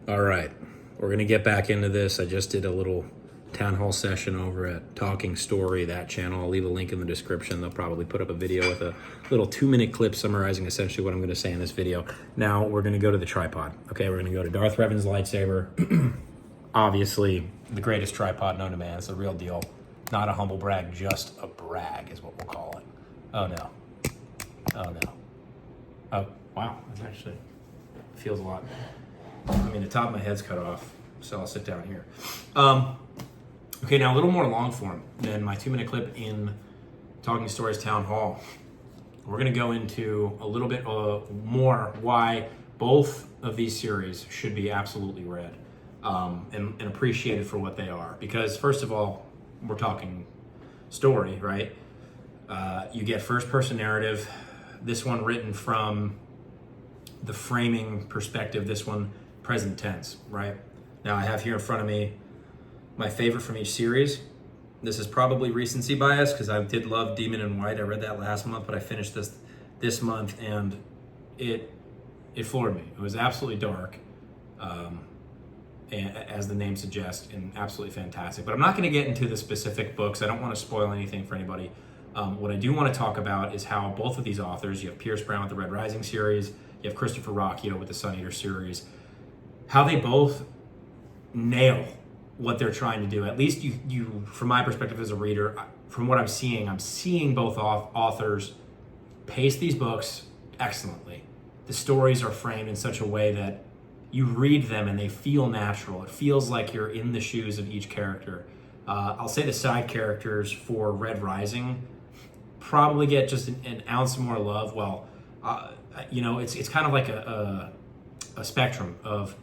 All right, we're going to get back into this. I just did a little town hall session over at Talking Story, that channel. I'll leave a link in the description. They'll probably put up a video with a little 2-minute clip summarizing essentially what I'm going to say in this video. Now we're going to go to the tripod. Okay, we're going to go to Darth Revan's lightsaber. Obviously, the greatest tripod known to man. It's the real deal. Not a humble brag, just a brag is what we'll call it. Oh no. Oh no. Oh, wow. That actually feels a lot. I mean, the top of my head's cut off, so I'll sit down here. Okay, now a little more long form than my 2-minute clip in Talking Stories Town Hall. We're going to go into a little bit more why both of these series should be absolutely read and appreciated for what they are. Because first of all, we're talking story, right? You get first-person narrative. This one written from the framing perspective. This one present tense, right? Now I have here in front of me my favorite from each series. This is probably recency bias because I did love Demon in White. I read that last month, but I finished this month and it floored me. It was absolutely dark, and, as the name suggests, and absolutely fantastic. But I'm not going to get into the specific books. I don't want to spoil anything for anybody. What I do want to talk about is how both of these authors, you have Pierce Brown with the Red Rising series, you have Christopher Rocchio with the Suneater series, how they both nail what they're trying to do. At least you, from my perspective as a reader, from what I'm seeing both authors pace these books excellently. The stories are framed in such a way that you read them and they feel natural. It feels like you're in the shoes of each character. I'll say the side characters for Red Rising probably get just an ounce more love. Well, it's kind of like a spectrum of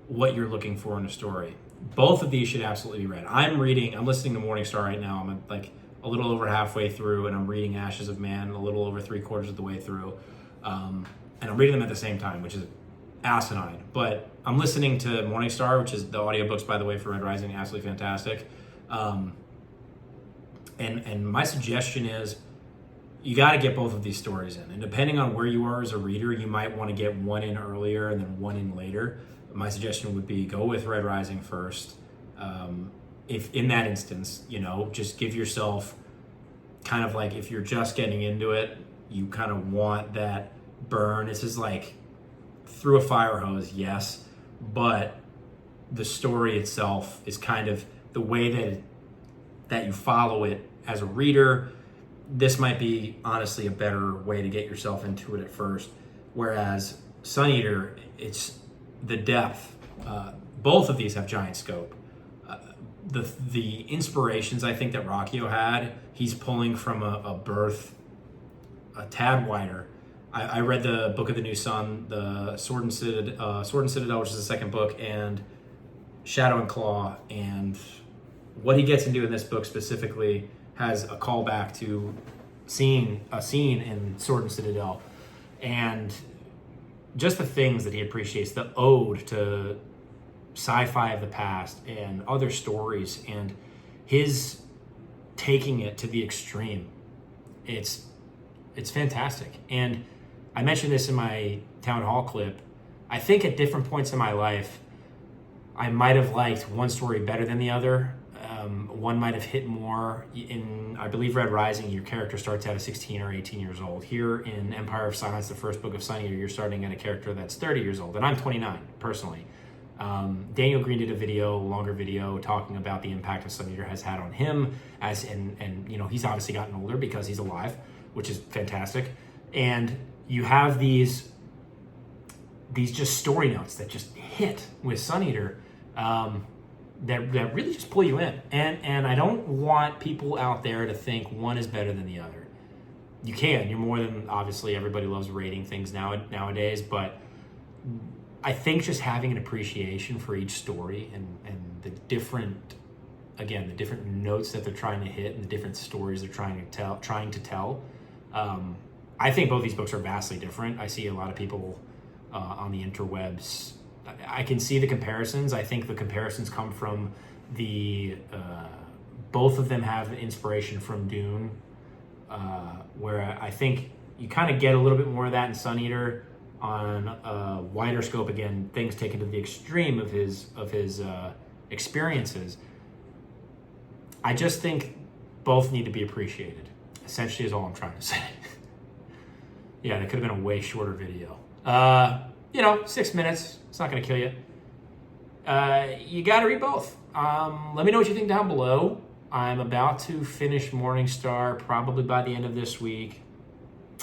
what you're looking for in a story. Both of these should absolutely be read. I'm listening to Morningstar right now. I'm like a little over halfway through, and I'm reading Ashes of Man a little over 3/4 of the way through. And I'm reading them at the same time, which is asinine. But I'm listening to Morningstar, which is the audiobooks, by the way, for Red Rising, absolutely fantastic. And my suggestion is you got to get both of these stories in. And depending on where you are as a reader, you might want to get one in earlier and then one in later. My suggestion would be go with Red Rising first. If in that instance, just give yourself kind of like, if you're just getting into it, you kind of want that burn. This is like through a fire hose, yes, but the story itself is kind of the way that you follow it as a reader. This might be honestly a better way to get yourself into it at first. Whereas Suneater, it's the depth. Both of these have giant scope. The inspirations I think that Rocchio had, he's pulling from a birth a tad wider. I read the Book of the New Sun, the Sword and Citadel, which is the second book, and Shadow and Claw, and what he gets into in this book specifically has a callback to a scene in Sword and Citadel, and just the things that he appreciates, the ode to sci-fi of the past and other stories, and his taking it to the extreme. It's fantastic. And I mentioned this in my town hall clip. I think at different points in my life, I might have liked one story better than the other. One might have hit more. In, I believe, Red Rising, your character starts out at 16 or 18 years old. Here in Empire of Silence, the first book of Suneater, you're starting at a character that's 30 years old. And I'm 29, personally. Daniel Green did a longer video, talking about the impact of Suneater has had on him. And he's obviously gotten older because he's alive, which is fantastic. And you have these just story notes that just hit with Suneater. That really just pull you in. And I don't want people out there to think one is better than the other. You can. You're more than, obviously, everybody loves rating things nowadays, but I think just having an appreciation for each story and the different notes that they're trying to hit and the different stories they're trying to tell. I think both these books are vastly different. I see a lot of people on the interwebs. I can see the comparisons. I think the comparisons come from both of them have inspiration from Dune, where I think you kind of get a little bit more of that in Suneater. on a wider scope, again, things taken to the extreme of his experiences. I just think both need to be appreciated, essentially, is all I'm trying to say. Yeah, that could have been a way shorter video. 6 minutes. It's not going to kill you. You got to read both. Let me know what you think down below. I'm about to finish Morningstar probably by the end of this week.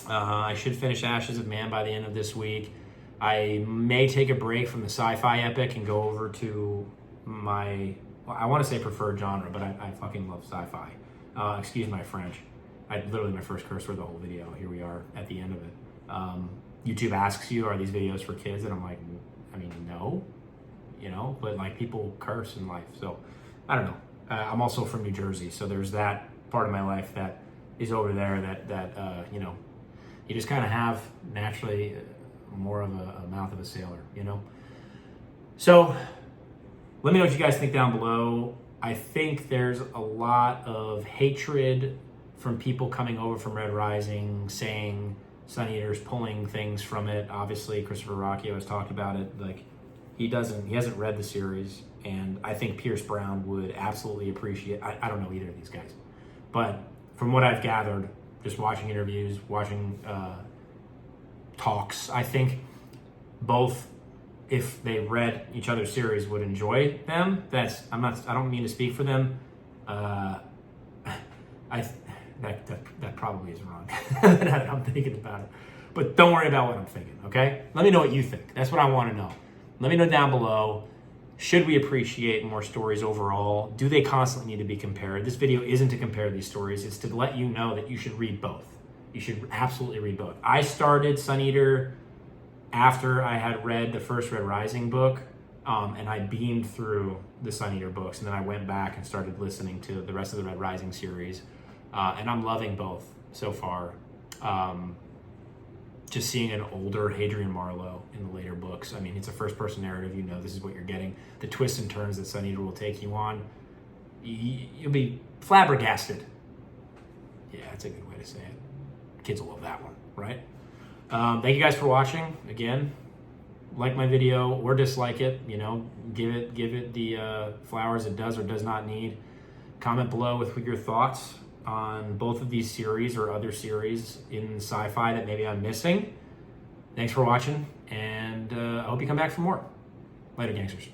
I should finish Ashes of Man by the end of this week. I may take a break from the sci-fi epic and go over to my, I want to say preferred genre, but I fucking love sci-fi. Excuse my French. Literally my first curse word the whole video. Here we are at the end of it. YouTube asks you, are these videos for kids? And I'm like, I mean, no, but like people curse in life. So I don't know. I'm also from New Jersey. So there's that part of my life that is over there that you just kind of have naturally more of a mouth of a sailor, So let me know what you guys think down below. I think there's a lot of hatred from people coming over from Red Rising saying Suneater's pulling things from it. Obviously, Christopher Rocchio has talked about it. Like, he hasn't read the series, and I think Pierce Brown would absolutely appreciate. I don't know either of these guys, but from what I've gathered, just watching interviews, watching talks, I think both, if they read each other's series, would enjoy them. I don't mean to speak for them. That probably is wrong. I'm thinking about it. But don't worry about what I'm thinking, okay? Let me know what you think. That's what I want to know. Let me know down below. Should we appreciate more stories overall? Do they constantly need to be compared? This video isn't to compare these stories. It's to let you know that you should read both. You should absolutely read both. I started Suneater after I had read the first Red Rising book, and I beamed through the Suneater books, and then I went back and started listening to the rest of the Red Rising series, and I'm loving both so far. Just seeing an older Hadrian Marlowe in the later books. I mean, it's a first-person narrative. This is what you're getting. The twists and turns that Suneater will take you on, you'll be flabbergasted. Yeah, that's a good way to say it. Kids will love that one, right? Thank you guys for watching. Again, like my video or dislike it. Give it the flowers it does or does not need. Comment below with your thoughts on both of these series or other series in sci-fi that maybe I'm missing. Thanks for watching, and I hope you come back for more. Later, gangsters.